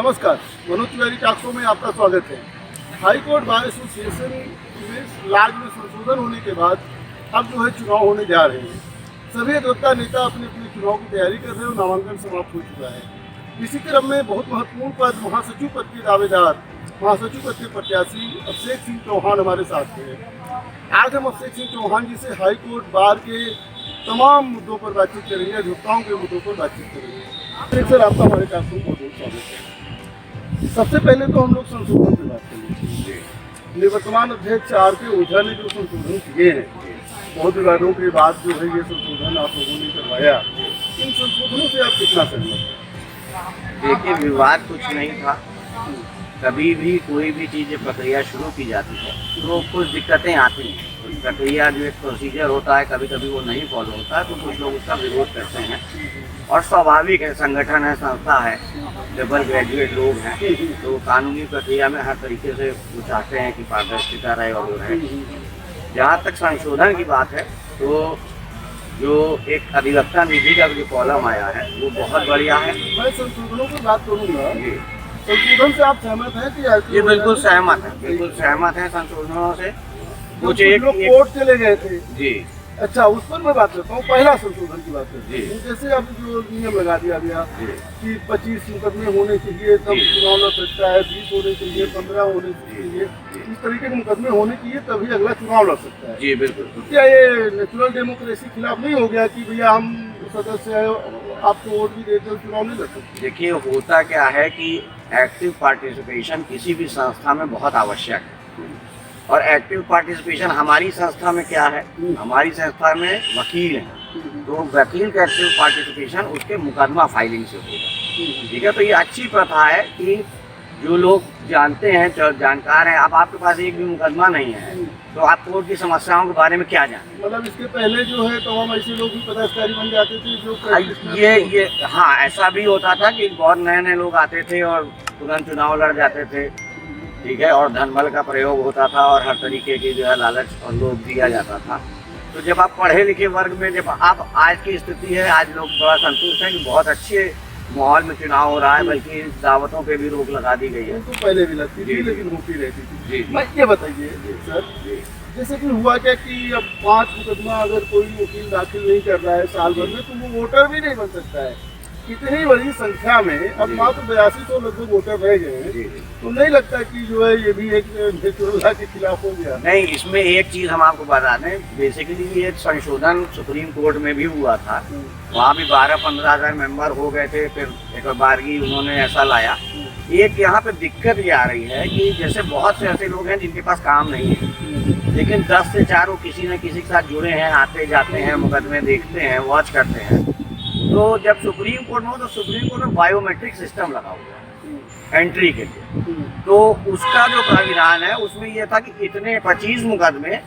नमस्कार, Manoj Tiwari talk show में आपका स्वागत है। हाई कोर्ट बार एसोसिएशन में लाज में संशोधन होने के बाद अब जो है चुनाव होने जा रहे हैं। सभी अधिवक्ता नेता अपने अपने चुनाव की तैयारी कर रहे हैं और नामांकन समाप्त हो चुका है। इसी क्रम में बहुत महत्वपूर्ण पद महासचिव पद के दावेदार महासचिव पद के प्रत्याशी अभिषेक सिंह चौहान हमारे साथ हैं। आज हम अभिषेक सिंह चौहान जी से हाई कोर्ट बार के तमाम मुद्दों पर बातचीत करेंगे, अधिवक्ताओं के मुद्दों पर बातचीत करेंगे। सर, आपका हमारे कार्यक्रम को बहुत स्वागत है। सबसे पहले तो हम लोग संशोधन की बात करेंगे। निवर्तमान अध्यक्ष आर.के. ओझा ने जो संशोधन किए हैं, बहुत विवादों के बाद जो है ये संशोधन आप लोगों ने करवाया, इन संशोधनों से आप कितना सहमत हैं? देखिए, विवाद कुछ नहीं था। कभी भी कोई भी चीज़ प्रक्रिया शुरू की जाती है तो कुछ दिक्कतें आती हैं। प्रक्रिया जो एक प्रोसीजर होता है, कभी कभी वो नहीं फॉलो होता है तो कुछ लोग उसका विरोध करते हैं और स्वाभाविक है। संगठन है, संस्था है, डबल ग्रेजुएट लोग हैं, तो कानूनी प्रक्रिया में हर तरीके से वो चाहते हैं कि पारदर्शिता रहे और वो रहे। जहाँ तक संशोधन की बात है तो जो एक अधिवक्ता निधि का जो कॉलम आया है वो बहुत बढ़िया है। मैं संशोधनों की बात करूँगा। संशोधन से आप सहमत हैं कि? ये बिल्कुल सहमत है, बिल्कुल सहमत है संशोधनों से। कुछ एक लोग कोर्ट चले गए थे जी। अच्छा, उस पर मैं बात करता हूँ। पहला संशोधन की बात करते हैं। जी। जैसे अब जो नियम लगा दिया गया कि 25 मुकदमे होने चाहिए तब चुनाव लड़ सकता है, 20 होने चाहिए, 15 होने चाहिए, इस तरीके के मुकदमे होने चाहिए तभी अगला चुनाव लड़ सकता है। जी बिल्कुल। तो क्या ये नेचुरल डेमोक्रेसी खिलाफ नहीं हो गया कि भैया हम सदस्य है, आपको वोट भी देते चुनाव नहीं लड़ सकते? देखिए, होता क्या है कि एक्टिव पार्टिसिपेशन किसी भी संस्था में बहुत आवश्यक है। और एक्टिव पार्टिसिपेशन हमारी संस्था में क्या है, हमारी संस्था में वकील हैं, तो वकील का एक्टिव पार्टिसिपेशन उसके मुकदमा फाइलिंग से होगा। ठीक है, तो ये अच्छी प्रथा है कि जो लोग जानते हैं, जानकार हैं। अब आपके पास एक भी मुकदमा नहीं है तो आप कोर्ट की समस्याओं के बारे में क्या जानें? मतलब इसके पहले जो है तो हम ऐसे लोग भी पदाधिकारी बन जाते थे जो ये हाँ, ऐसा भी होता था कि बहुत नए नए लोग आते थे और तुरंत चुनाव लड़ जाते थे। ठीक है, और धनबल का प्रयोग होता था और हर तरीके की जो है लालच और लोभ दिया जाता था। तो जब आप पढ़े लिखे वर्ग में, जब आप आज की स्थिति है, आज लोग बड़ा संतुष्ट हैं कि बहुत अच्छे माहौल में चुनाव हो रहा है, बल्कि दावतों पे भी रोक लगा दी गई है। तो पहले भी लगती थी लेकिन होती रहती थी। जी। मैं ये बताइए सर, जैसे कि हुआ क्या कि अब 5 मुकदमा अगर कोई वकील दाखिल नहीं कर रहा है साल भर में तो वो वोटर भी नहीं बन सकता है। इतनी बड़ी संख्या में अब मात्र 8200 लगभग वोटर रह गए हैं, तो नहीं लगता कि जो है ये भी एक नेचुरल के खिलाफ हो गया? नहीं, इसमें एक चीज़ हम आपको बता दें, बेसिकली ये संशोधन सुप्रीम कोर्ट में भी हुआ था। वहाँ भी 12-15 हज़ार मेंबर हो गए थे, फिर एक बारगी उन्होंने ऐसा लाया। एक यहाँ पे दिक्कत ये आ रही है कि जैसे बहुत से ऐसे लोग हैं जिनके पास काम नहीं है, लेकिन 10 से 4 वो किसी न किसी के साथ जुड़े हैं, आते जाते हैं, मुकदमे देखते हैं, वॉच करते हैं। तो जब सुप्रीम कोर्ट में हो तो सुप्रीम कोर्ट में बायोमेट्रिक सिस्टम लगा हुआ है एंट्री के लिए, तो उसका जो प्राविधान है उसमें यह था कि इतने 25 मुकदमे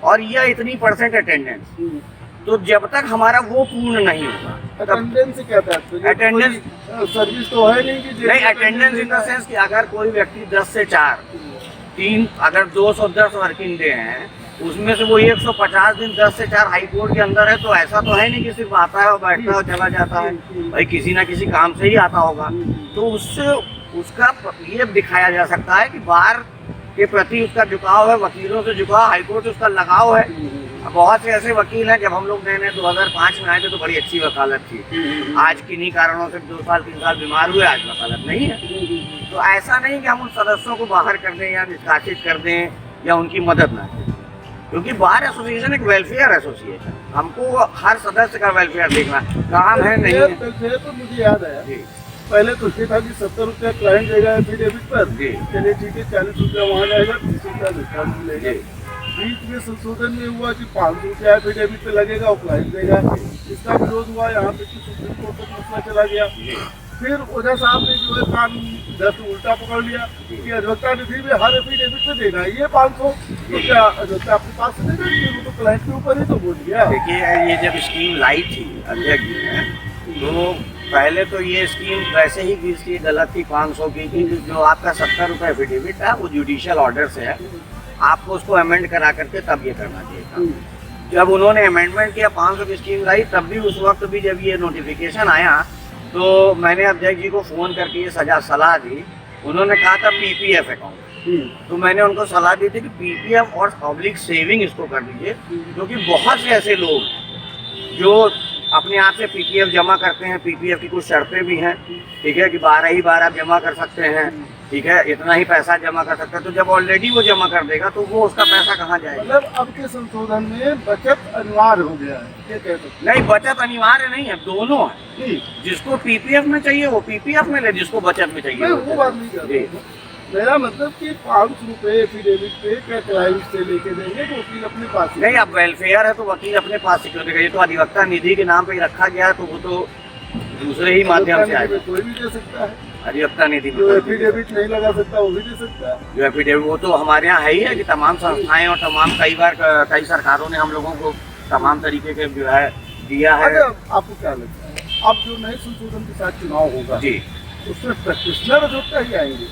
और यह इतनी % अटेंडेंस। तो जब तक हमारा वो पूर्ण नहीं होगा, अटेंडेंस क्या था? अटेंडेंस सर्विस तो है नहीं कि नहीं, अटेंडेंस इन द सेंस कि अगर कोई व्यक्ति 10 से 4 3 अगर 210 वर्किंग डे हैं, उसमें से वो 150 दिन 10 से 4 हाई कोर्ट के अंदर है, तो ऐसा तो है नहीं कि सिर्फ आता है और बैठता है और चला जाता है। भाई किसी ना किसी काम से ही आता होगा, तो उससे उसका ये दिखाया जा सकता है कि बार के प्रति उसका झुकाव है, वकीलों से झुकाव, हाई कोर्ट से उसका लगाव है। बहुत से ऐसे वकील हैं, जब हम लोग नए 2005 में आए थे तो बड़ी अच्छी वकालत थी। आज किन्हीं कारणों से 2 साल 3 साल बीमार हुए, आज वकालत नहीं है। तो ऐसा नहीं कि हम उन सदस्यों को बाहर कर दें या निष्कासित कर दें या उनकी मदद ना करें, क्योंकि बार एसोसिएशन एक वेलफेयर एसोसिएशन, हमको हर सदस्य का वेलफेयर देखना काम है। नहीं है तो मुझे याद आया, पहले तो ये था कि 70 रुपया क्लाइंट देगा एफिडेविट पर, चलिए ठीक है, 40 रुपया वहाँ जाएगा, 30 रुपया डिस्काउंट मिलेगा। बीच में संशोधन में हुआ कि 500 रुपया एफिडेविट पे लगेगा और क्लाइंट देगा। इसका विरोध हुआ, यहाँ पे सुप्रीम कोर्ट तक मसला चला गया। फिर ओझा साहब ने जो है कानून दस्त उल्टा पकड़ लिया कि अधिवक्ता निधि में हर एफिडेविट में देना है ये 500, तो क्या अधिवक्ता अपने पास से देगा? वो तो क्लाइंट के ऊपर ही तो बोल दिया। देखिए, ये जब स्कीम लाई थी अध्यक्ष जी ने, तो पहले तो ये स्कीम वैसे ही इसकी गलत थी 500 की, जो आपका 70 रुपये एफिडेविट है वो जुडिशियल ऑर्डर से है, आपको उसको अमेंड करा करके तब ये करना चाहिए था। जब उन्होंने अमेंडमेंट किया, 500 की स्कीम लाई, तब भी उस वक्त भी जब ये नोटिफिकेशन आया तो मैंने अध्यक्ष जी को फ़ोन करके ये सलाह दी। उन्होंने कहा था पीपीएफ अकाउंट, तो मैंने उनको सलाह दी थी कि पीपीएफ और पब्लिक सेविंग इसको कर दीजिए, क्योंकि बहुत से ऐसे लोग जो अपने आप से पीपीएफ जमा करते हैं, पीपीएफ की कुछ शर्तें भी हैं, ठीक है, कि 12 ही बार आप जमा कर सकते हैं, ठीक है, इतना ही पैसा जमा कर सकते हैं। तो जब ऑलरेडी वो जमा कर देगा तो वो उसका पैसा कहाँ जाएगा? मतलब अब के संशोधन में बचत अनिवार्य हो गया है, ये कह सकते नहीं, बचत अनिवार्य नहीं है, दोनों है। हैं। जिसको पीपीएफ में चाहिए वो पीपीएफ में ले, जिसको बचत में चाहिए मैं वो बात नहीं कर रहा हूँ। मेरा मतलब कि 500 रुपए एफिडेविट पे क्या क्लाइंट से लेके देंगे तो वकील अपने पास ही नहीं, अब वेलफेयर है तो वकील अपने पास सिक्योरिटी का, ये तो अधिवक्ता निधि के नाम पे ही रखा गया है, तो वो तो दूसरे ही माध्यम से आएगा। कोई भी दे सकता है, अधिवक्ता निधि जो एफिडेविट नहीं लगा सकता वो भी दे सकता है। जो एफिडेविट, वो तो हमारे यहाँ है ही है कि तमाम संस्थाएं और तमाम कई सरकारों ने हम लोगों को तमाम तरीके के जो है दिया है। अच्छा, आपको क्या लगता है अब जो नए संशोधन के साथ चुनाव होगा जी, उसमें प्रैक्टिशनर अधिवक्ता ही आएंगे?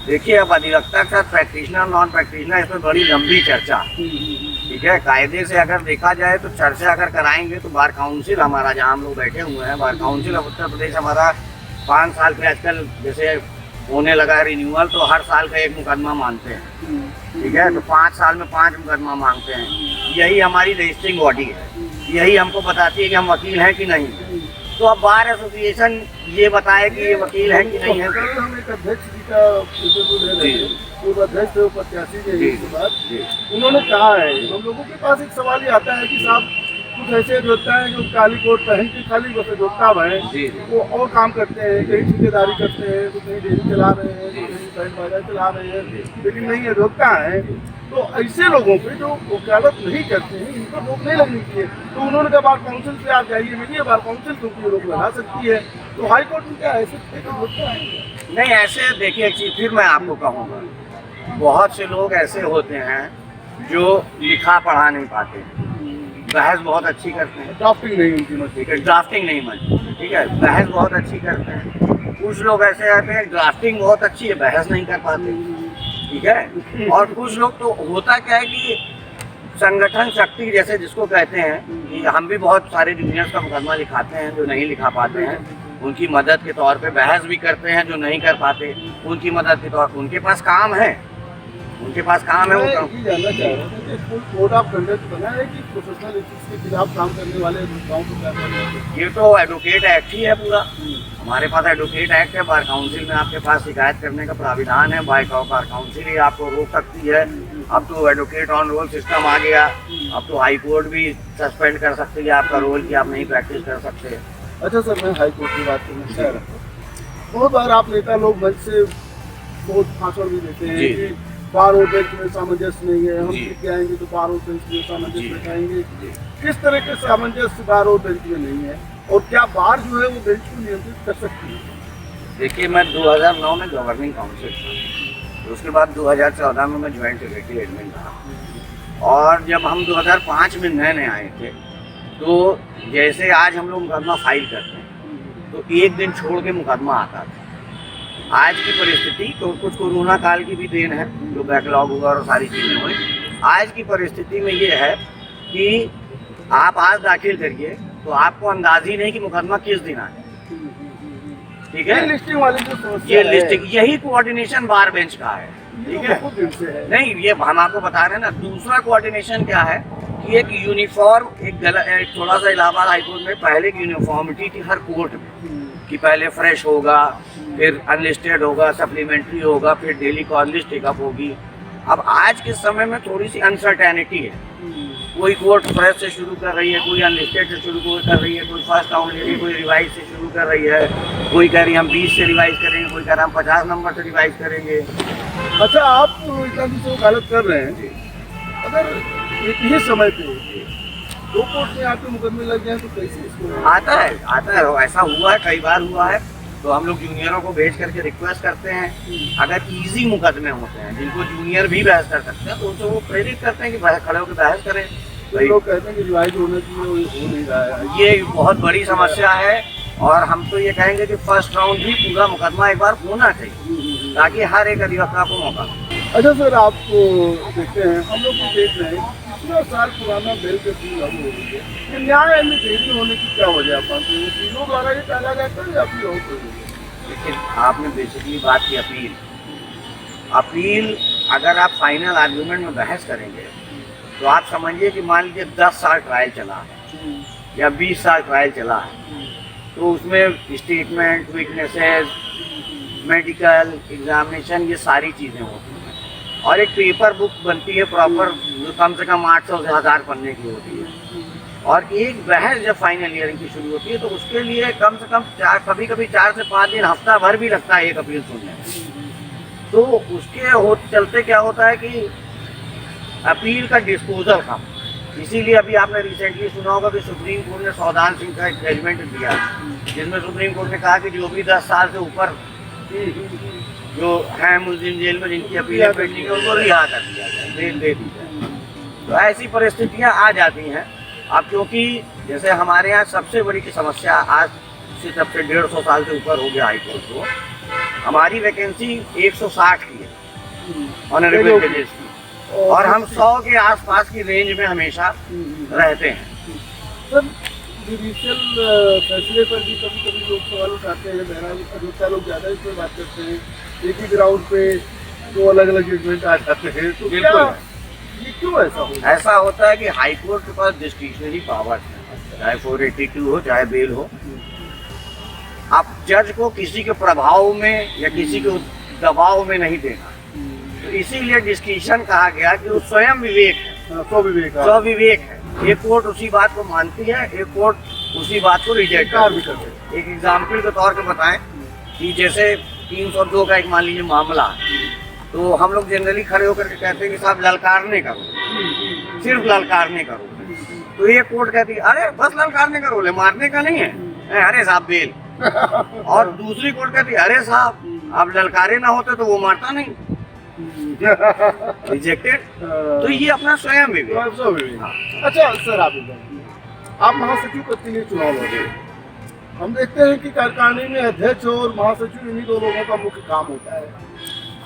देखिए, अब अधिवक्ता के साथ प्रैक्टिशनर नॉन प्रैक्टिशनर इसमें बड़ी लंबी चर्चा, ठीक है। कायदे से अगर देखा जाए तो चर्चा अगर कराएंगे तो बार काउंसिल हमारा, जहाँ हम लोग बैठे हुए हैं, bar council of Uttar Pradesh हमारा 5 साल पे आजकल जैसे होने लगा रिन्यूअल, तो हर साल का एक मुकदमा मांगते हैं, ठीक है, तो 5 साल में 5 मुकदमा मांगते हैं। यही हमारी रजिस्ट्रिंग बॉडी है, यही हमको बताती है कि हम वकील हैं कि नहीं। तो अब बार एसोसिएशन ये बताए कि ये वकील है कि नहीं है। कल हम एक अध्यक्ष जी का इंटरव्यू ले रहे थे, पूर्व अध्यक्ष थे, प्रत्याशी थे, इसके बाद उन्होंने कहा है, हम लोगों के पास एक सवाल ये आता है कि साहब कुछ ऐसे अधिवक्ता हैं जो काली कोट पहन के खाली बस अधिवक्ता हैं, वो और काम करते हैं, कहीं ठेकेदारी करते हैं, तो कहीं डेयरी चला रहे हैं, तो कहीं बैंड बाजा चला रहे हैं, लेकिन नहीं अधिवक्ता हैं। तो ऐसे लोगों पे जो वकालत नहीं करते हैं, इन पर रोक नहीं लगनी चाहिए। तो उन्होंने कहा बार काउंसिल से आप जाइए, मिलिए बार काउंसिल, क्योंकि ये रोक लगा सकती है। तो हाई कोर्ट में क्या ऐसे अधिवक्ता हैं? नहीं, ऐसे देखिए एक चीज फिर मैं आपको कहूँगा, बहुत से लोग ऐसे होते हैं जो लिखा पढ़ा नहीं पाते, बहस बहुत अच्छी करते हैं, ड्राफ्टिंग नहीं उनकी मर्जी, ठीक है, ड्राफ्टिंग नहीं मर्जी, ठीक है, बहस बहुत अच्छी करते हैं। कुछ लोग ऐसे आते हैं ड्राफ्टिंग बहुत अच्छी है, बहस नहीं कर पाते, ठीक है। और कुछ लोग तो होता क्या है कि संगठन शक्ति जैसे जिसको कहते हैं, कि हम भी बहुत सारे जूनियर्स का मुकदमा लिखाते हैं जो नहीं लिखा पाते हैं, उनकी मदद के तौर पे बहस भी करते हैं जो नहीं कर पाते, उनकी मदद के तौर पर उनके पास काम है, उनके पास काम है, वो काम। मैं ये जानना चाह रहा था कि कोई कोड ऑफ कंडक्ट बना है कि प्रोफेशनल एथिक्स के खिलाफ काम करने वाले अधिवक्ताओं को क्या करना है? ये तो एडवोकेट एक्ट ही है पूरा, हमारे पास एडवोकेट एक्ट है। बार काउंसिल में आपके पास शिकायत करने का प्राविधान है, बार काउंसिल ही आपको रोक सकती है। अब तो एडवोकेट ऑन रोल सिस्टम आ गया, अब तो हाई कोर्ट भी सस्पेंड कर सकती है आपका रोल कि आप नहीं प्रैक्टिस कर सकते। अच्छा सर, मैं हाई कोर्ट की बात करना चाह रहा हूँ। बहुत बार आप नेता लोग मंच से बहुत भाषण भी देते हैं कि बार और बेंच में सामंजस्य नहीं है, हम जीत के आएंगे तो बार और बेंच में सामंजस्य बैठाएंगे। किस तरह के सामंजस्य बार और बेंच में नहीं है, और क्या बार जो है वो बेंच को नियंत्रित कर सकती है? देखिए, मैं 2009 में गवर्निंग काउंसिल था, तो उसके बाद 2014 में मैं ज्वाइंट सेक्रेटरी एडमिन था, और जब हम 2005 में नए नए आए थे, तो जैसे आज हम लोग मुकदमा फाइल करते हैं तो एक दिन छोड़ के मुकदमा आता था। आज की परिस्थिति तो कुछ कोरोना काल की भी देन है, जो बैकलॉग हुआ और सारी चीज़ें हुई। आज की परिस्थिति में ये है कि आप आज दाखिल करिए तो आपको अंदाज ही नहीं कि मुकदमा किस दिन आए, ठीक है। लिस्टिंग वाली जो समस्या ये लिस्टिंग, यही कोऑर्डिनेशन बार बेंच का है, ठीक है। बहुत दिन से है। नहीं, ये हम आपको बता रहे हैं ना। दूसरा कोऑर्डिनेशन क्या है कि एक यूनिफॉर्म, एक थोड़ा सा इलाहाबाद हाईकोर्ट में पहले की यूनिफॉर्मिटी थी हर कोर्ट में, कि पहले फ्रेश होगा, फिर अनलिस्टेड होगा, सप्लीमेंट्री होगा, फिर डेली कॉल लिस्ट टेकअप होगी। अब आज के समय में थोड़ी सी अनसर्टेनिटी है, कोई कोर्ट फ्रेश से शुरू कर रही है, कोई अनलिस्टेड से शुरू कर रही है, कोई फर्स्ट काउंट ले रही है, कोई रिवाइज से शुरू कर रही है, कोई कह रही है हम 20 से रिवाइज करेंगे, कोई कह रहा है हम 50 नंबर से रिवाइज करेंगे। अच्छा, आप इतना दिन से वकालत कर रहे हैं, अगर एक ही समय पे दो कोर्ट में आपके मुकदमे लग जाए तो कैसे इसको? आता है, ऐसा हुआ है, कई बार हुआ है। तो हम लोग जूनियरों को भेज करके रिक्वेस्ट करते हैं, अगर इजी मुकदमे होते हैं जिनको जूनियर भी बहस कर सकते हैं तो उनको वो प्रेरित करते हैं कि खड़े होकर बहस करें। तो लोग कहते हैं कि रिवाइज होने की हो नहीं रहा है, ये बहुत बड़ी समस्या है, और हम तो ये कहेंगे कि फर्स्ट राउंड भी पूरा मुकदमा एक बार होना चाहिए ताकि हर एक अधिवक्ता को मौका। अच्छा सर, आप देखते हैं, हम लोग भी देख रहे हैं इतना साल पुराना बेल के बिल लागू हो गई है, ये न्याय में देरी होने की क्या वजह आप मानते हैं? तीनों द्वारा ये टाला जाता है या फिर और कोई वजह? लेकिन आपने बेसिकली बात की अपील अगर आप फाइनल आर्गूमेंट में बहस करेंगे तो आप समझिए कि मान लीजिए 10 साल ट्रायल चला है या 20 साल ट्रायल चला है, तो उसमें स्टेटमेंट, विटनेसेस, मेडिकल एग्जामिनेशन, ये सारी चीज़ें होती हैं और एक पेपर बुक बनती है प्रॉपर जो कम से कम 800 से 1000 पन्ने की होती है। और एक बहस जब फाइनल ईयरिंग की शुरू होती है तो उसके लिए कम से कम कभी कभी 4 से 5 दिन, हफ्ता भर भी लगता है एक अपील सुनने में। तो उसके चलते क्या होता है कि अपील का डिस्पोजल कम, इसीलिए अभी आपने रिसेंटली सुना होगा कि सुप्रीम कोर्ट ने सौदान सिंह का एक जजमेंट दिया जिसमें सुप्रीम कोर्ट ने कहा कि जो भी 10 साल से ऊपर जो हैं मुलजिम जेल में जिनकी अपील पेंडिंग है उनको रिहा कर दिया जाए, बेल दे दी जाए। तो ऐसी परिस्थितियां आ जाती हैं अब, क्योंकि जैसे हमारे यहाँ सबसे बड़ी की समस्या आज से तब से 150 साल से ऊपर हो गया हाईकोर्ट को, हमारी वैकेंसी 160 की है ऑनरेबल जजेस की, और हम 100 के आसपास की रेंज में हमेशा रहते हैं। सर, जुडिशियल फैसले पर भी कभी कभी लोग सवाल उठाते हैं, बहरहाल अधिकतर लोग ज़्यादा इस पर बात करते हैं, एक ही ग्राउंड पे दो अलग अलग जजमेंट आ जाते हैं, तो क्या ये क्यों ऐसा होता है? ऐसा होता है कि हाईकोर्ट के पास डिस्क्रिशनरी पावर है, चाहे 482 हो चाहे बेल हो। आप जज को किसी के प्रभाव में या किसी के दबाव में नहीं देना, तो इसीलिए डिस्क्रिशन कहा गया कि वो स्वयं विवेक है, स्वविवेक है। एक कोर्ट उसी बात को मानती है, एक कोर्ट उसी बात को रिजेक्ट भी करती है। एक एग्जाम्पल के तौर पे बताएं कि जैसे 302 का एक मान लीजिए मामला, तो हम लोग जनरली खड़े होकर के कहते हैं कि साहब ललकारने करो, सिर्फ ललकारने करो। तो ये कोर्ट कहती है अरे बस ललकारने का रोल है, मारने का नहीं है, अरे साहब बेल। और दूसरी कोर्ट कहती है अरे साहब आप ललकारे ना होते तो वो मारता नहीं, रिजेक्टेड। तो ये अपना स्वयं विवेक। अच्छा सर, आप महासचिव पद के लिए चुनाव लड़े, हम देखते हैं कि कार्यकारिणी में अध्यक्ष और महासचिव इन्हीं दो लोगों का मुख्य काम होता है।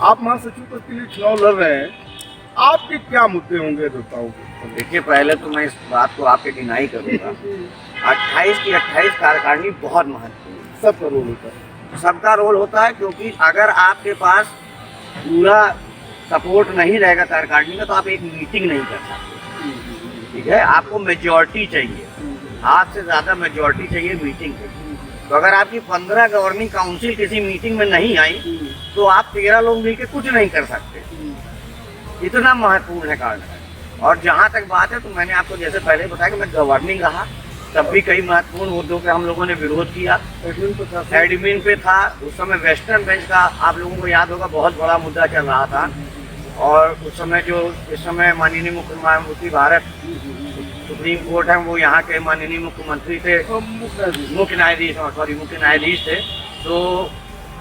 आप महासचिव पद के लिए चुनाव लड़ रहे हैं, आपके क्या मुद्दे होंगे अधिवक्ताओं के? देखिए, पहले तो मैं इस बात को आपके डिनाई करूंगा, 28 की 28 कार्यकारिणी बहुत महत्वपूर्ण है। सबका रोल होता है, सबका रोल होता है, क्योंकि अगर आपके पास पूरा सपोर्ट नहीं रहेगा कार्यकारिणी में तो आप एक मीटिंग नहीं कर सकते। ठीक है, आपको मेजॉरिटी चाहिए, हाथ से ज़्यादा मेजॉरिटी चाहिए मीटिंग के। तो अगर आपकी 15 गवर्निंग काउंसिल किसी मीटिंग में नहीं आई तो आप 13 लोग मिलकर कुछ नहीं कर सकते। इतना महत्वपूर्ण है कार्यकारिणी। और जहाँ तक बात है, तो मैंने आपको जैसे पहले बताया कि मैं गवर्निंग रहा, तब भी कई महत्वपूर्ण मुद्दों पे हम लोगों ने विरोध किया। एडमिन पे था, उस समय वेस्टर्न बेंच का आप लोगों को याद होगा बहुत बड़ा मुद्दा चल रहा था। और उस समय जो इस समय माननीय मुख्य न्यायमूर्ति भारत सुप्रीम कोर्ट है, वो यहाँ के माननीय मुख्यमंत्री थे, मुख्य न्यायाधीश थे। तो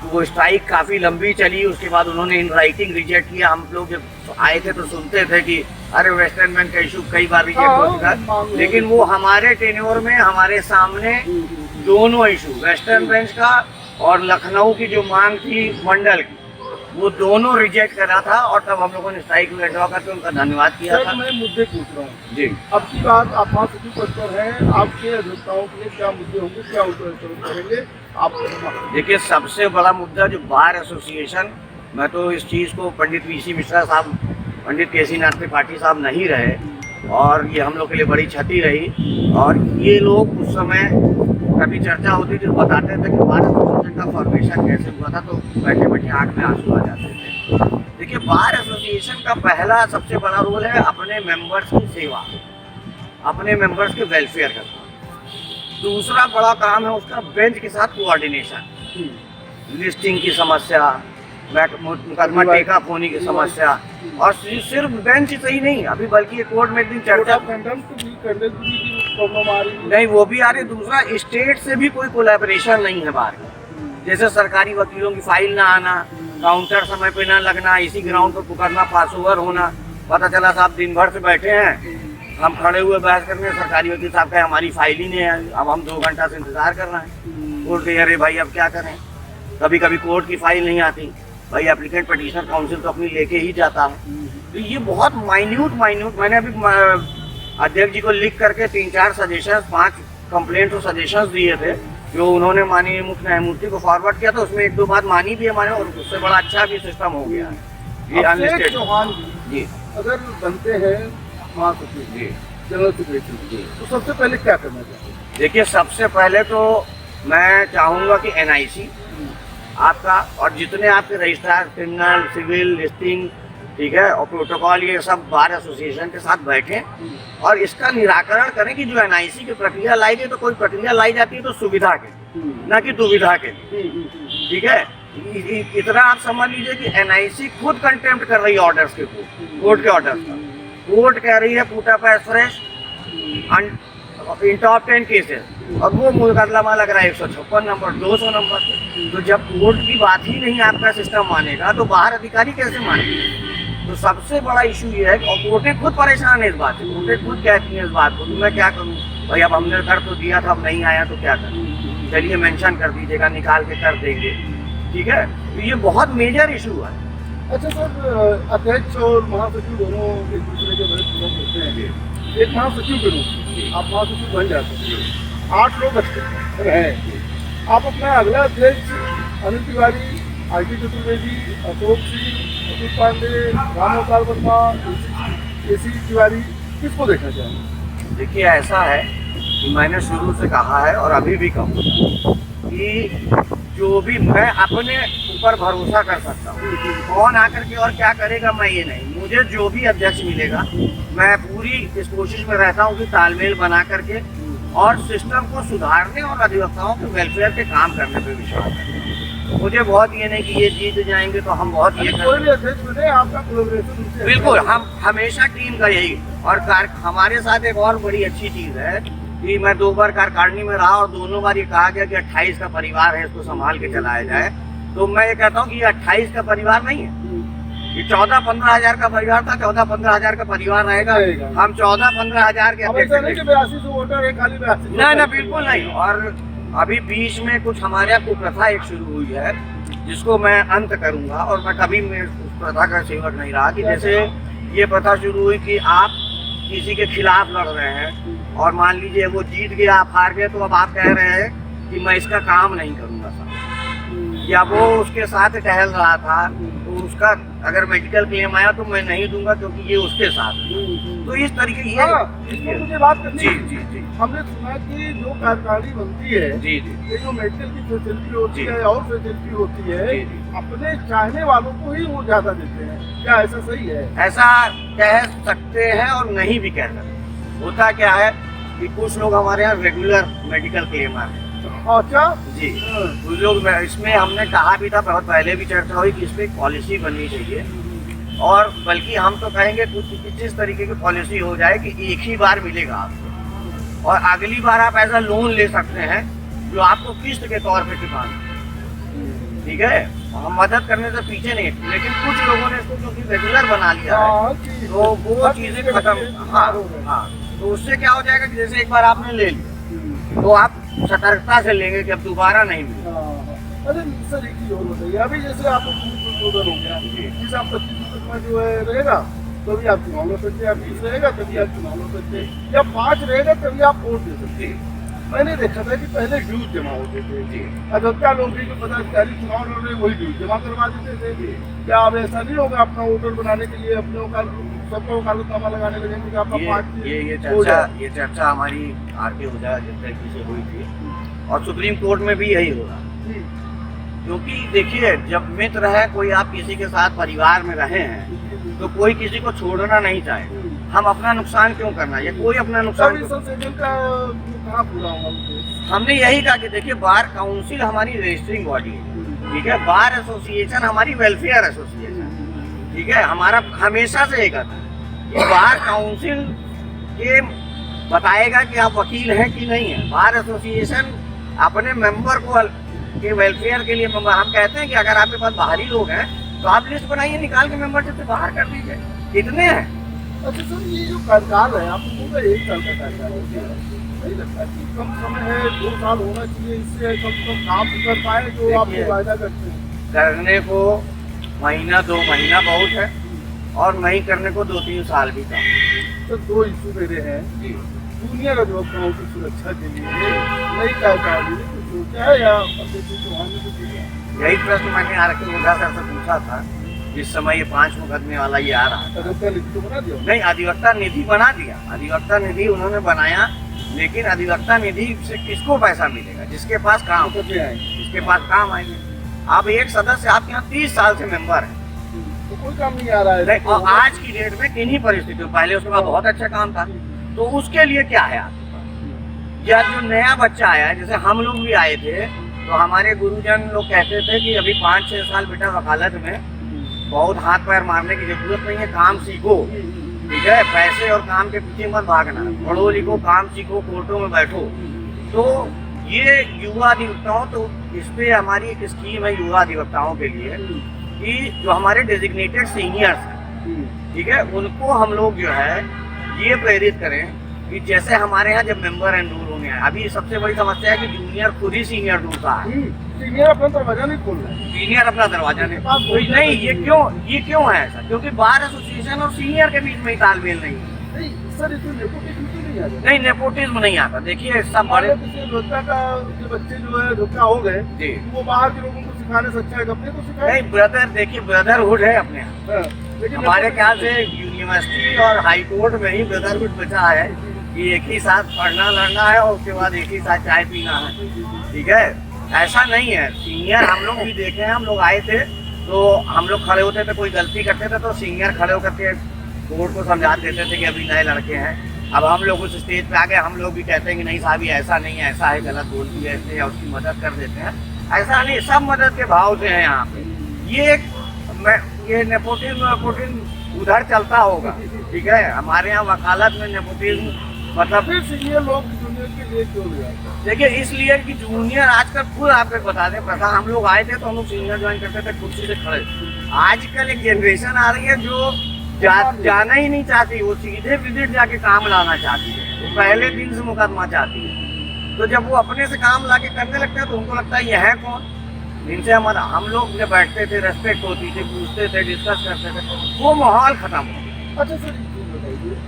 वो स्ट्राइक काफ़ी लंबी चली, उसके बाद उन्होंने इन राइटिंग रिजेक्ट किया। हम लोग जब आए थे तो सुनते थे कि अरे वेस्टर्न बेंच का इशू कई बार रिजेक्ट हो चुका, लेकिन वो हमारे टेन्योर में हमारे सामने दोनों इशू, वेस्टर्न बेंच का और लखनऊ की जो मांग थी मंडल की, वो दोनों रिजेक्ट करा था। और तब हम लोगों ने स्ट्राइक में बैठा करके उनका धन्यवाद किया था। मैं मुद्दे पूछ रहा हूँ जी। अब की बात, आप महासचिव पद पर हैं, आपके अधिवक्ताओं के लिए क्या मुद्दे होंगे, क्या उत्तर करेंगे आप? देखिए, सबसे बड़ा मुद्दा जो बार एसोसिएशन, मैं तो इस चीज़ को पंडित वीसी मिश्रा साहब, पंडित केसीनाथ त्रिपाठी साहब नहीं रहे और ये हम लोग के लिए बड़ी क्षति रही। और ये लोग उस समय कभी चर्चा होती थी तो बताते थे कि बार एसोसिएशन का फॉर्मेशन कैसे हुआ था, तो बैठे बैठे आँख में आंसू आ जाते थे। देखिए, बार एसोसिएशन का पहला सबसे बड़ा रोल है अपने मेंबर्स की सेवा, अपने मेंबर्स के वेलफेयर करना। दूसरा बड़ा काम है उसका बेंच के साथ कोऑर्डिनेशन, लिस्टिंग की समस्या, मुकदमा टेकअप होने की समस्या। और सिर्फ बेंच सही नहीं, अभी बल्कि कोर्ट में एक दिन चर्चा प्रॉब्लम आ रही नहीं, वो भी आ रही। दूसरा, स्टेट से भी कोई कोलैबोरेशन नहीं है बाहर, जैसे सरकारी वकीलों की फाइल ना आना, काउंटर समय पे ना लगना, इसी ग्राउंड पर मुकदमा पास ओवर होना। पता चला साहब दिन भर से बैठे हैं, हम खड़े हुए बहस करने, सरकारी वकील साहब का हमारी फाइल ही नहीं है, अब हम 2 घंटा से इंतजार कर रहे हैं। कोर्ट के अरे भाई अब क्या करें, कभी कभी कोर्ट की फाइल नहीं आती, भाई एप्लीकेंट पटिशनर काउंसिल तो अपनी लेके ही जाता है। तो ये बहुत माइन्यूट मैंने अभी अध्यक्ष जी को लिख करके 3-4 सजेशन 5 कंप्लेंट और सजेशंस दिए थे, जो उन्होंने माननीय मुख्य न्यायमूर्ति को फॉरवर्ड किया था। उसमें 1-2 बात मानी भी हमारे, और उससे बड़ा अच्छा भी सिस्टम हो गया ये अभिषेक चौहान जी अगर बनते हैं महासचिव जी जनरल सेक्रेटरी जी। तो सबसे पहले क्या करना चाहिए? देखिए, सबसे पहले तो मैं चाहूँगा कि NIC आपका और जितने आपके रजिस्ट्रार क्रिमिनल सिविल लिस्टिंग, ठीक है, और प्रोटोकॉल, ये सब बार एसोसिएशन के साथ बैठें और इसका निराकरण करें कि जो NIC की प्रक्रिया लाई गई, तो कोई प्रक्रिया लाई जाती है तो सुविधा के लिए, न कि दुविधा के लिए, ठीक है। इतना आप समझ लीजिए कि NIC खुद कंटेम्प्ट कर रही है ऑर्डर्स के, कोर्ट के ऑर्डर्स का। कोर्ट कह रही है put up as fresh in top 10 cases, और वो मुकदमा लग रहा है 156 नंबर 200 नंबर। तो जब कोर्ट की बात ही नहीं आपका सिस्टम मानेगा, तो बाहर अधिकारी कैसे मानेंगे? तो सबसे बड़ा इशू ये है, और कोर्टें खुद परेशान है इस बात से, कोर्टें खुद कहती हैं इस बात को, मैं क्या करूँ भाई, अब हमने कर तो दिया था, अब नहीं आया तो क्या करूँ, चलिए मेंशन कर दीजिएगा, निकाल के कर देंगे, ठीक है। तो ये बहुत मेजर इशू है। अच्छा सर, अध्यक्ष और महासचिव दोनों एक दूसरे के विरुद्ध लोग होते हैं। एक महासचिव के रूप में आप महासचिव बन जाते हैं, 8 लोग अच्छे हैं, आप अपना अगला अध्यक्ष अनिल तिवारी, IT चतुर्वेदी, अशोक सिंह, अतुल पांडे, रामगोपाल वर्मा, AC तिवारी, किसको देखना चाहेंगे? देखिए, ऐसा है कि मैंने शुरू से कहा है और अभी भी कहूँ कि जो भी मैं अपने ऊपर भरोसा कर सकता हूँ, कौन आकर के और क्या करेगा मैं ये नहीं, मुझे जो भी अध्यक्ष मिलेगा मैं पूरी इस कोशिश में रहता हूँ कि तालमेल बना करके और सिस्टम को सुधारने और अधिवक्ताओं के वेलफेयर के काम करने पे विश्वास है। मुझे बहुत ये नहीं कि ये जीत जाएंगे तो हम बहुत ये कोई भी अध्यक्ष बने, आपका कोलैबोरेशन बिल्कुल, हम हमेशा टीम का यही, और हमारे साथ एक और बड़ी अच्छी चीज़ है कि मैं 2 बार कार्यकारिणी में रहा और दोनों बार ये कहा गया कि 28 का परिवार है, इसको संभाल के चलाया जाए। तो मैं ये कहता हूँ कि ये 28 का परिवार नहीं है, ये 14-15 हजार का परिवार था, 14-15 हजार का परिवार रहेगा। हम 14-15 हजार के ना बिल्कुल नहीं। और अभी बीच में कुछ हमारे यहाँ कुप्रथा एक शुरू हुई है, जिसको मैं अंत करूँगा, और मैं कभी उस प्रथा का सेवक नहीं रहा कि जैसे ये प्रथा शुरू हुई कि आप किसी के खिलाफ लड़ रहे हैं और मान लीजिए वो जीत गया, आप हार गए, तो अब आप कह रहे हैं कि मैं इसका काम नहीं करूँगा साहब, या वो उसके साथ टहल रहा था तो उसका अगर मेडिकल क्लेम आया तो मैं नहीं दूंगा क्योंकि ये उसके साथ है। तो इस तरीके की मुझे बात करनी जी जी जी हमने सुना कि जो कार्यकारिणी बनती है, जी जी, ये जो मेडिकल की फैसिलिटी होती जी। है और फैसिलिटी होती है, जी, जी। अपने चाहने वालों को ही वो ज्यादा देते हैं, क्या ऐसा सही है? ऐसा कह सकते हैं और नहीं भी कह सकते। होता क्या है कि कुछ लोग हमारे यहाँ रेगुलर मेडिकल क्लेमर हैं। अच्छा जी, कुछ लोग, इसमें हमने कहा भी था, बहुत पहले भी चर्चा हुई कि इस पर पॉलिसी बननी चाहिए, और बल्कि हम तो कहेंगे कुछ इस तरीके की पॉलिसी हो जाए कि एक ही बार मिलेगा आपको, और अगली बार आप ऐसा लोन ले सकते हैं जो आपको किस्त के तौर पे चुकाना, ठीक है। हम मदद करने से पीछे नहीं, लेकिन कुछ लोगों ने इसको क्योंकि रेगुलर बना लिया है तो वो चीजें खत्म। हाँ, तो उससे क्या हो जाएगा कि जैसे एक बार आपने ले लिया तो आप सतर्कता से लेंगे कि अब दोबारा नहीं मिलेगा। अरे सर, एक चीज और बताइए, अभी जैसे आपको संशोधन हो गया, जिस आप 25% में जो है रहेगा तभी आप चुनाव लड़ सकते हैं, 20 रहेगा तभी आप चुनाव लड़ सकते हैं, या 5 रहेगा तभी आप वोट दे सकते हैं। मैंने देखा था कि पहले ड्यूज जमा होते थे, अधिकतर लोग भी जो पदाधिकारी चुनाव लड़ रहे वही ड्यूज जमा करवा देते थे। क्या अब ऐसा नहीं होगा अपना वोटर बनाने के लिए अपने सबका वकालतनामा लगाने लगेंगे कि आपका 5 ये चर्चा हमारी आरके ओझा जी से हुई थी, और सुप्रीम कोर्ट में भी यही होगा, क्योंकि देखिए जब मित्र है कोई, आप किसी के साथ परिवार में रहे हैं तो कोई किसी को छोड़ना नहीं चाहे। हम अपना नुकसान क्यों करना, या कोई अपना नुकसान कहाँ पूरा होगा? हमने यही कहा कि देखिए, बार काउंसिल हमारी रजिस्टरिंग बॉडी है, ठीक है, बार एसोसिएशन हमारी वेलफेयर एसोसिएशन, ठीक है। हमारा हमेशा से एक था कि बार काउंसिल के बताएगा कि आप वकील हैं कि नहीं है, बार एसोसिएशन अपने मेंबर को के वेलफेयर के लिए मेंबर, हम कहते हैं कि अगर आपके पास बाहरी लोग हैं तो आप लिस्ट बनाइए, निकाल के मेंबरशिप से बाहर कर दीजिए, कितने हैं। अच्छा सर, ये जो कार्यकाल है आप लोगों का 1 साल का कार्यकाल है, नहीं लगता कि कम समय है, 2 साल होना चाहिए, इससे कम से कम काम कर पाए जो आप वायदा करते हैं? करने को महीना 2 महीना बहुत है, और नहीं करने को 2-3 साल भी कम। तो दो इशू मेरे हैं। जूनियर अधिवक्ताओं की सुरक्षा के लिए नई कार्यकारिणी ने कुछ सोचा है या अध्यक्ष चौहान ने कुछ किया? यही प्रश्न मैंने आरक्षण मुद्दा सर से पूछा था जिस समय ये 5 मुकदमे वाला ये आ रहा था। अधिवक्ता नीति तो बना दिया? नहीं, अधिवक्ता निधि बना दिया, अधिवक्ता निधि उन्होंने बनाया, लेकिन अधिवक्ता निधि से किसको पैसा मिलेगा? जिसके पास काम, जिसके पास काम आएंगे। अब एक सदस्य आपके यहाँ 30 साल से मेंबर है, तो कोई काम नहीं आ रहा है। और आज की डेट में किन्हीं परिस्थितियों, पहले उसके बाद बहुत अच्छा काम था, तो उसके लिए क्या है आपके पास? या जो नया बच्चा आया है, जैसे हम लोग भी आए थे, तो हमारे गुरुजन लोग कहते थे कि अभी 5-6 साल बेटा वकालत में बहुत हाथ पैर मारने की जरूरत नहीं है, काम सीखो, ठीक है, पैसे और काम के पीछे मत भागना, पढ़ो लिखो, काम सीखो, कोर्टों में बैठो। तो ये युवा अधिवक्ताओं, तो इस पे हमारी एक स्कीम है युवा अधिवक्ताओं के लिए कि जो हमारे डेजिग्नेटेड सीनियर्स हैं, ठीक है, उनको हम लोग जो है ये प्रेरित करें कि जैसे हमारे यहाँ जब मेंबर एनरोल होने आए, अभी सबसे बड़ी समस्या है कि जूनियर खुद ही सीनियर ढूंढता है, सीनियर अपना दरवाजा नहीं खोल रहा है। सीनियर अपना दरवाजा नहीं, ये क्यों है ऐसा? क्योंकि बार एसोसिएशन और सीनियर के बीच में ही तालमेल नहीं है। नहीं सर, इसमें नेपोटिज्म नहीं आता। नहीं, नेपोटिज्म नहीं आता। देखिए सब बड़े रोजगार का जो बच्चे जो है धोखा हो गए, जी, वो बाहर के लोगों को सिखाने से अच्छा है अपने को सिखाए। नहीं ब्रदर, देखिए ब्रदरहुड है अपने यहाँ, हाँ, लेकिन हमारे ख्याल से यूनिवर्सिटी और हाई कोर्ट में ही ब्रदरहुड बचा है कि एक ही साथ पढ़ना लड़ना है और उसके बाद एक ही साथ चाय पीना है, ठीक है। ऐसा नहीं है। सीनियर हम लोग भी देखे हैं, हम लोग आए थे तो हम लोग खड़े होते थे, कोई गलती करते थे तो सीनियर खड़े होकर के कोर्ट को समझा देते थे कि अभी नए लड़के हैं। अब हम लोग उस स्टेज पे आ गए, हम लोग भी कहते हैं कि नहीं साहब ये ऐसा नहीं है, ऐसा है, गलत बोल दिया ऐसे, या उसकी मदद कर देते हैं। ऐसा नहीं, सब मदद के भाव से है यहाँ पे। ये नेपोटिज्म उधर चलता होगा, ठीक है। हमारे यहाँ वकालत में नेपोटिज्म मतलब फिर सीनियर लोग जूनियर के लिए क्यों ले आते हैं? देखिए इसलिए कि जूनियर आजकल खुद आपको बता दें, प्रथा हम लोग आए थे तो हम लोग सीनियर ज्वाइन करते थे कुर्सी से खड़े। आजकल एक जनरेशन आ रही है जो जाना ही नहीं चाहती, वो सीधे विजिट जाके काम लाना चाहती है, वो पहले दिन से मुकदमा चाहती है। तो जब वो अपने से काम लाके करने लगते हैं तो उनको लगता है ये है कौन। जिनसे हम लोग जब बैठते थे, रेस्पेक्ट होती थी, पूछते थे, डिस्कस करते थे, वो माहौल खत्म हो गया। अच्छा सर, बताइए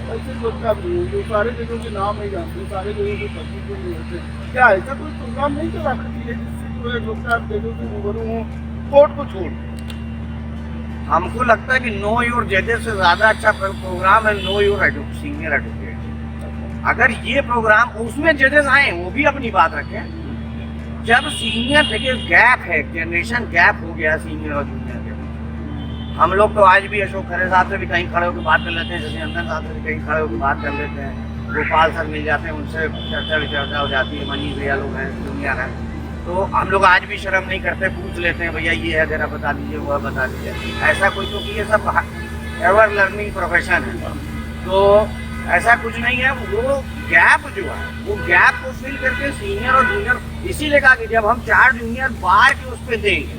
ऐसे लोग का जो सारे जगहों के नाम नहीं जानते, सारे जगहों के पब्लिक नहीं होते, क्या ऐसा कोई प्रोग्राम नहीं चला सकती है जिससे जो है लोग जगहों से रूबरू हों कोर्ट को छोड़? हमको लगता है कि नो योर जजेस से ज्यादा अच्छा प्रोग्राम है नो योर सीनियर एडवोकेट। अगर ये प्रोग्राम, उसमें जजेस आए वो भी अपनी बात रखें। जब सीनियर, देखिए गैप है, जनरेशन गैप हो गया सीनियर और जूनियर के बीच। हम लोग तो आज भी अशोक खरे साहब से भी कहीं खड़े होकर बात कर लेते हैं, जैसे अंदर साहब से भी कहीं खड़े होकर बात कर लेते हैं, गोपाल सर मिल जाते हैं, उनसे चर्चा विचर्चा हो जाती है, मनीष भैया लोग हैं, जूनियर हैं, तो हम लोग आज भी शर्म नहीं करते, पूछ लेते हैं भैया ये है जरा बता दीजिए, वो बता दीजिए। ऐसा कोई, क्योंकि ये सब एवर लर्निंग प्रोफेशन है, तो ऐसा कुछ नहीं है। वो गैप जो है, वो गैप को फिल करके सीनियर और जूनियर, इसीलिए कहा कि जब हम 4 जूनियर बार के उस पर देंगे,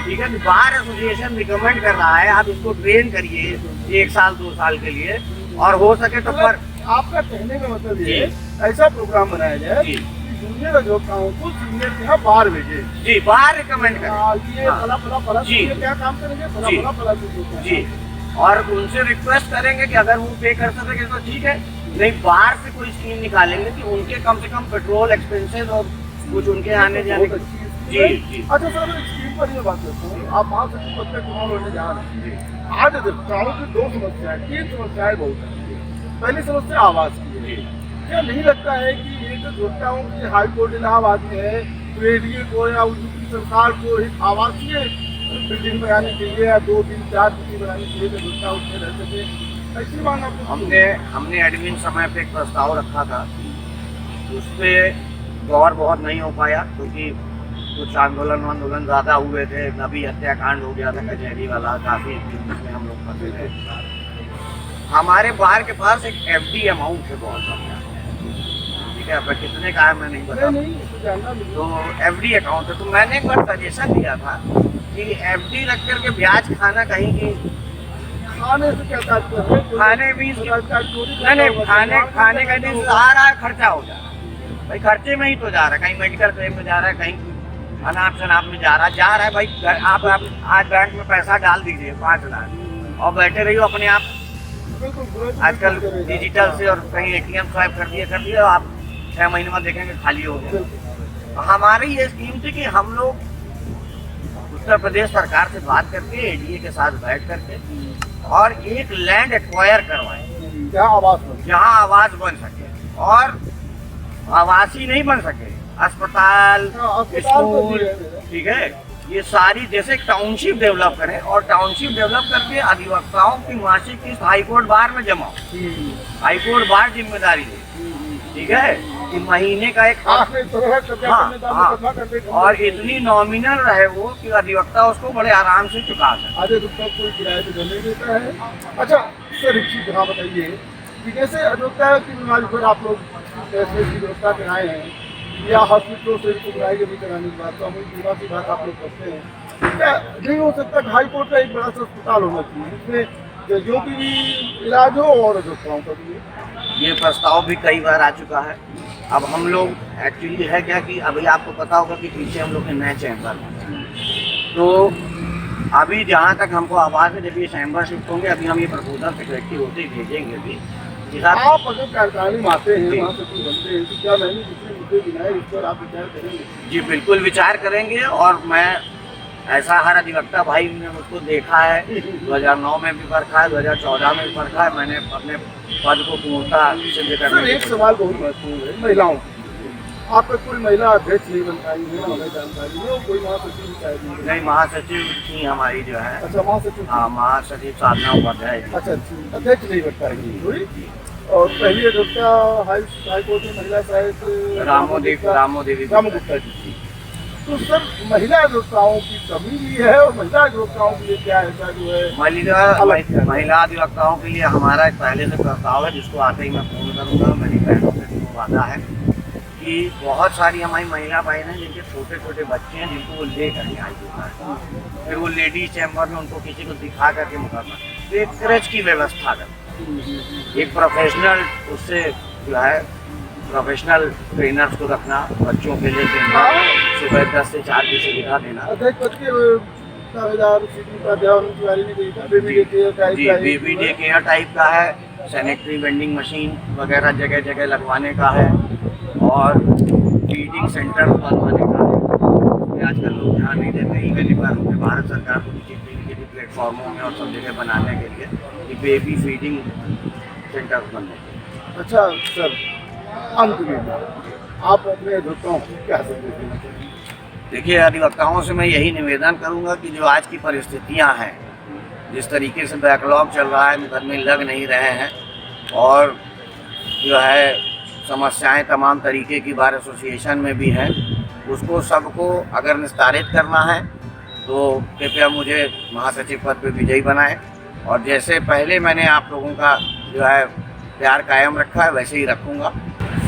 ठीक है, बार एसोसिएशन रिकमेंड कर रहा है आप इसको ट्रेन करिए 1 साल 2 साल के लिए, और हो सके तो पर आपका कहने का मतलब ये ऐसा प्रोग्राम बनाया जाए जूनियर अधिवक्ताओं को सीनियर के यहाँ बाहर भेजे। जी, बाहर रिकमेंड करें, ये फला जी, क्या काम करेंगे, फला जी, और उनसे रिक्वेस्ट करेंगे कि अगर वो पे कर सके तो ठीक है, नहीं बाहर से कोई स्कीम निकालेंगे कि उनके कम से कम पेट्रोल एक्सपेंसेस और कुछ उनके आने जाने की। जी जी। अच्छा सर, स्कीम पर ये बात करता हूँ, आप महासचिव पद पर चुनाव लड़ने जा रहे हैं। आज अधिवक्ताओं की 2 समस्याएं, 3 समस्याएं बहुत है। पहली समस्या आवास की है। क्या नहीं लगता है कि ये जो अधिवक्ताओं की हाई कोर्ट इलाहाबाद में है, तो एडीए को या उनकी सरकार को एक आवासीय बिल्डिंग बनाने के लिए या 2, 3, 4 बिल्डिंग बनाने के लिए अधिवक्ता उसमें रह सके, ऐसी मांग आपको? हमने एडमिन समय पे एक प्रस्ताव रखा था, उस पर गौर बहुत नहीं हो पाया क्योंकि कुछ आंदोलन ज़्यादा हुए थे, नबी हत्याकांड हो गया था कचहरी वाला, काफ़ी जिसमें हम लोग फंसे थे। हमारे बाहर के पास एक FD अमाउंट है बहुत ज़्यादा, ठीक है, अब कितने का है मैं नहीं बता, तो FD अकाउंट है। तो मैंने एक बार सजेशन दिया था कि FD रख करके ब्याज खाना कहीं की, खाने से क्या तात्पर्य है? खाने भी नहीं, खाने का दिन सारा खर्चा हो जा रहा है भाई, खर्चे में ही तो जा रहा है, कहीं मेडिकल क्लेम में जा रहा है, कहीं अनाप शनाप में जा रहा है भाई। आप आज बैंक में पैसा डाल दीजिए 5 लाख, और बैठे रहिए अपने आप। बिल्कुल तुरंत आजकल करेगा। डिजिटल से और कहीं ATM स्वाइप कर दिया आप 6 महीने में देखेंगे खाली हो गया। बिल्कुल। हमारी ये स्कीम थी कि हम लोग उत्तर प्रदेश सरकार से बात करके ADA के साथ बैठ करके और एक लैंड एक्वायर करवाएं क्या आवाज बन जहां आवास बन सके, और आवासी नहीं बन सके, अस्पताल, हाँ, अस्पताल तो स्कूल, भी है। ठीक है, ये सारी जैसे टाउनशिप डेवलप करें और टाउनशिप डेवलप करके अधिवक्ताओं की मासिक किस्त हाईकोर्ट बार में जमा हो। हाईकोर्ट बार जिम्मेदारी है, ठीक है, कि महीने का एक आँख में तरह कब्जा हाँ, करने का हाँ, मुकदमा कर दे। और इतनी नॉमिनल रहे वो कि अधिवक्ता उसको बड़े आराम से चुका सके। आधे रुपये कोई किराए पे नहीं देता है। अच्छा सर, एक चीज यहाँ बताइए कि जैसे अधिवक्ता की बीमारी पर आप लोग पैसे की व्यवस्था कराए हैं या हॉस्पिटलों से किराए की भी कराने की बात, तो अमूल बीमा की बात आप लोग करते हैं, क्या नहीं हो सकता कि हाई कोर्ट का एक बड़ा सा अस्पताल होना चाहिए जिसमें जो भी इलाज हो और अधिवक्ताओं का भी? ये प्रस्ताव भी कई बार आ चुका है। अब हम लोग एक्चुअली है क्या कि अभी आपको पता होगा कि पीछे हम लोग के नए चैम्बर हैं, तो अभी जहाँ तक हमको आवाज़ है जब ये चैम्बर शिफ्ट होंगे, अभी हम ये प्रपोजल सेक्रेटरी होते ही भेजेंगे भी कि साहब आप अगर कार्यकारिणी में आते हैं वहाँ से कोई बनते हैं तो क्या मैंने जितने मुद्दे गिनाए इस पर आप विचार करेंगे? जी बिल्कुल विचार करेंगे। और मैं ऐसा हर अधिवक्ता भाई ने मुझको देखा है, 2009 में भी परखा है, 2014 में भी परखा है, मैंने अपने पद को पूर्णता सिद्ध सर करने एक सवाल बहुत महत्वपूर्ण है महिलाओं के लिए। आपका कोई महिला अध्यक्ष नहीं बन पाई है, हमें जानकारी है, और कोई महासचिव भी शायद नहीं है। नहीं, महासचिव थी हमारी जो है, अच्छा महासचिव। हाँ महासचिव साधना उपाध्याय जी। अच्छा अच्छा, अध्यक्ष नहीं बन पाएगी थोड़ी। और पहली अधिवक्ता हाई कोर्ट में महिला शायद रामो गुप्ता जी थी। तो सर महिला अधिवक्ताओं की कमी भी है और महिला अधिवक्ताओं के लिए क्या ऐसा जो है महिला अधिवक्ताओं के लिए हमारा एक पहले से प्रस्ताव है जिसको आते ही मैं पूर्ण करूँगा। मेरी बहनों से वादा है कि बहुत सारी हमारी महिला बहन हैं जिनके छोटे छोटे बच्चे हैं जिनको वो ले कर न्याय देता है, फिर वो लेडीज चैम्बर में उनको किसी को दिखा करके मुकदमा, तो एक क्रच की व्यवस्था कर, एक प्रोफेशनल उससे जो है प्रोफेशनल ट्रेनर्स को रखना, बच्चों के लिए देना, सुबह 10 से 4 की सुविधा देना। अध्यक्ष पद के दावेदार तिवारी ने देखा बेबी डे केयर टाइप जी, बेबी डे केयर टाइप का है, सैनिटरी वेंडिंग मशीन वगैरह जगह जगह लगवाने का है, और फीडिंग सेंटर बनवाने का है। इसमें आजकल लोग ध्यान नहीं देते हैं, इवन पर भारत सरकार को भी प्लेटफॉर्मों में और सब जगह बनाने के लिए कि बेबी फीडिंग सेंटर बनने। अच्छा सर, अंत में आप अपने अधिवक्ताओं को क्या संदेश देना चाहेंगे? देखिए, अधिवक्ताओं से मैं यही निवेदन करूंगा कि जो आज की परिस्थितियां हैं, जिस तरीके से बैकलॉग चल रहा है, मुकदमे लग नहीं रहे हैं, और जो है समस्याएं तमाम तरीके की बार एसोसिएशन में भी हैं, उसको सबको अगर निस्तारित करना है तो कृपया मुझे महासचिव पद पर विजयी बनाएं, और जैसे पहले मैंने आप लोगों का जो है प्यार कायम रखा है वैसे ही रखूँगा।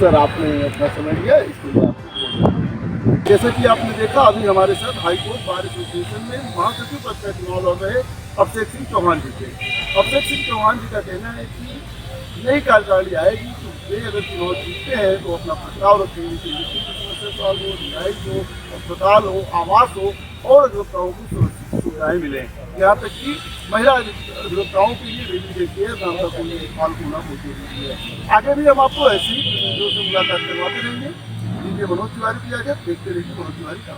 सर आपने अपना समय दिया इसके लिए आपको जैसा कि आपने देखा अभी हमारे साथ हाई कोर्ट बार एसोसिएशन में महासचिव पद का चुनाव लड़ रहे अभिषेक सिंह चौहान जी थे। अभिषेक सिंह चौहान जी का कहना है कि नई कार्यकारिणी आएगी तो वे अगर चुनाव जीतते हैं तो अपना प्रस्ताव रखेंगे कि समस्या सॉल्व हो, रिहाइश हो, अस्पताल हो, आवास हो और अधिवक्ताओं को सुरक्षित सुविधाएँ मिलें। यहाँ तक कि महिला अधिवक्ताओं के लिए बेबी डे केयर नाम का कोई स्थान होना बहुत जरूरी है। आगे भी हम आपको ऐसी चीज़ों से मुलाकात करवाते रहेंगे। मनोज तिवारी की इजाजत, देखते रहिए मनोज तिवारी का।